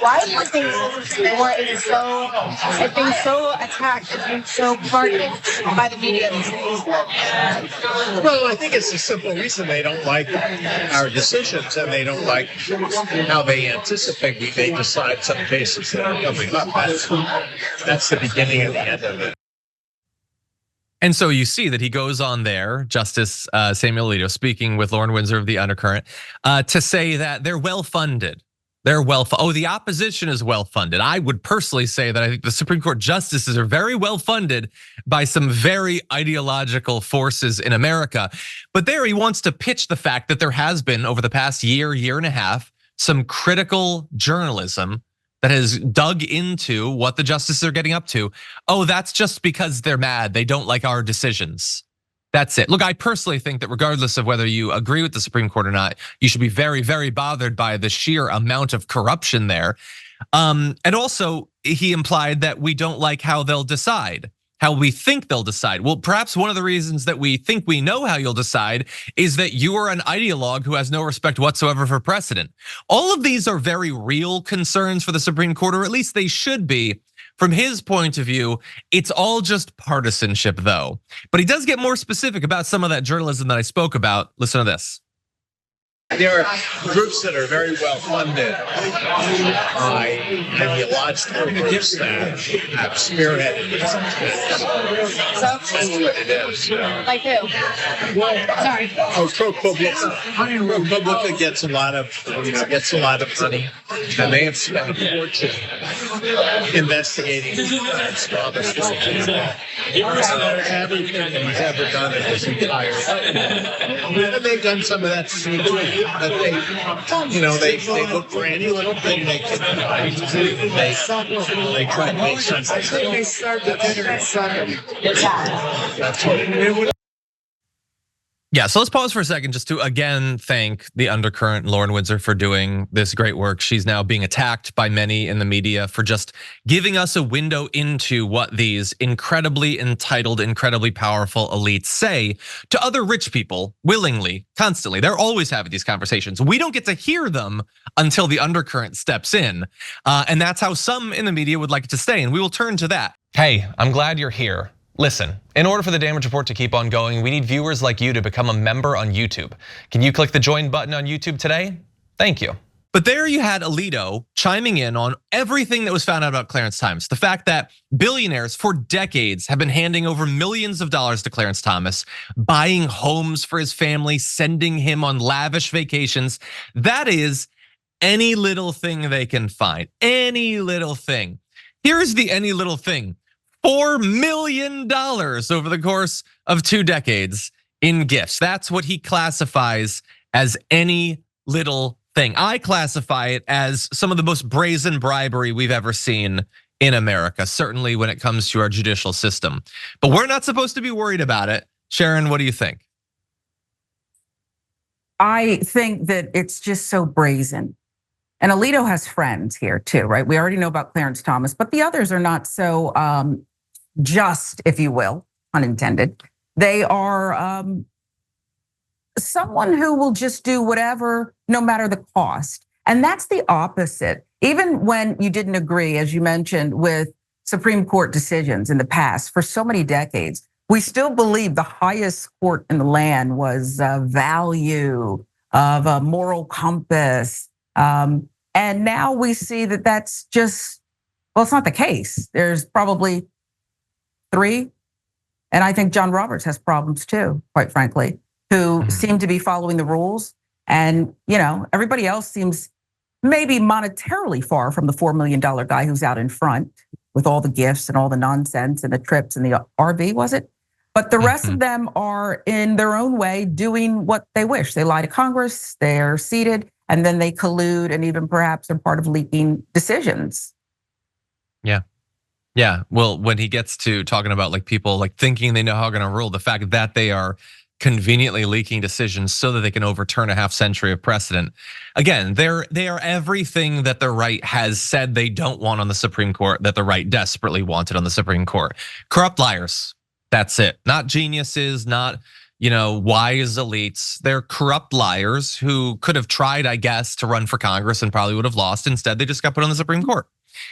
Why were things so attacked and so burdened by the media these days? Well, I think it's a simple reason they don't like our decisions, and they don't like how they anticipate we may decide some cases that are coming up. That's the beginning and the end of it. And so you see that he goes on there, Justice Samuel Alito, speaking with Lauren Windsor of the Undercurrent, to say that they're well-funded. The opposition is well-funded. I would personally say that I think the Supreme Court justices are very well-funded by some very ideological forces in America. But there he wants to pitch the fact that there has been, over the past year and a half, some critical journalism that has dug into what the justices are getting up to. Oh, that's just because they're mad. They don't like our decisions. That's it. Look, I personally think that regardless of whether you agree with the Supreme Court or not, you should be very, very bothered by the sheer amount of corruption there. And also, he implied that we don't like how they'll decide, how we think they'll decide. Well, perhaps one of the reasons that we think we know how you'll decide is that you are an ideologue who has no respect whatsoever for precedent. All of these are very real concerns for the Supreme Court, or at least they should be. From his point of view, it's all just partisanship though. But he does get more specific about some of that journalism that I spoke about. Listen to this. There are groups that are very well funded by ideological groups that have spearheaded these attacks. That's what it is. Like who? Sorry. Oh, ProPublica. ProPublica gets a lot of money, and they have spent a fortune investigating Clarence Thomas. Everything that he's ever done in his entire life. And they've done some of that too. But they look for any little thing they can find. They try to make sense. They start the dinner at 7. That's what it is. Yeah, so let's pause for a second just to again thank the Undercurrent and Lauren Windsor for doing this great work. She's now being attacked by many in the media for just giving us a window into what these incredibly entitled, incredibly powerful elites say to other rich people willingly, constantly. They're always having these conversations. We don't get to hear them until the Undercurrent steps in. And that's how some in the media would like it to stay, and we will turn to that. Hey, I'm glad you're here. Listen, in order for the Damage Report to keep on going, we need viewers like you to become a member on YouTube. Can you click the join button on YouTube today? Thank you. But there you had Alito chiming in on everything that was found out about Clarence Thomas. The fact that billionaires for decades have been handing over millions of dollars to Clarence Thomas, buying homes for his family, sending him on lavish vacations. That is any little thing they can find, any little thing. Here's the any little thing. $4 million over the course of 2 decades in gifts. That's what he classifies as any little thing. I classify it as some of the most brazen bribery we've ever seen in America, certainly when it comes to our judicial system. But we're not supposed to be worried about it. Sharon, what do you think? I think that it's just so brazen. And Alito has friends here too, right? We already know about Clarence Thomas, but the others are not so just, if you will, unintended. They are someone who will just do whatever, no matter the cost. And that's the opposite. Even when you didn't agree, as you mentioned, with Supreme Court decisions in the past for so many decades, we still believe the highest court in the land was value of a moral compass. And now we see that that's just, well, it's not the case. There's probably 3, and I think John Roberts has problems too, quite frankly, who seem to be following the rules. And everybody else seems maybe monetarily far from the $4 million guy who's out in front with all the gifts and all the nonsense and the trips and the RV, was it? But the rest of them are in their own way doing what they wish. They lie to Congress, they're seated, and then they collude and even perhaps are part of leaking decisions. Yeah, well, when he gets to talking about like people like thinking they know how they're gonna rule, the fact that they are conveniently leaking decisions so that they can overturn a half century of precedent. Again, they are everything that the right has said they don't want on the Supreme Court, that the right desperately wanted on the Supreme Court. Corrupt liars, that's it. Not geniuses, not wise elites. They're corrupt liars who could have tried, I guess, to run for Congress and probably would have lost. Instead, they just got put on the Supreme Court.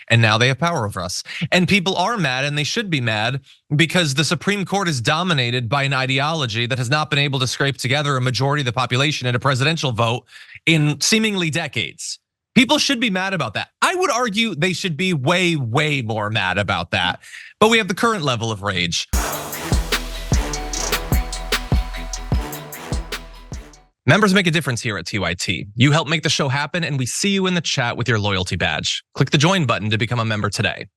And now they have power over us. And people are mad, and they should be mad, because the Supreme Court is dominated by an ideology that has not been able to scrape together a majority of the population in a presidential vote in seemingly decades. People should be mad about that. I would argue they should be way, way more mad about that. But we have the current level of rage. Members make a difference here at TYT. You help make the show happen, and we see you in the chat with your loyalty badge. Click the join button to become a member today.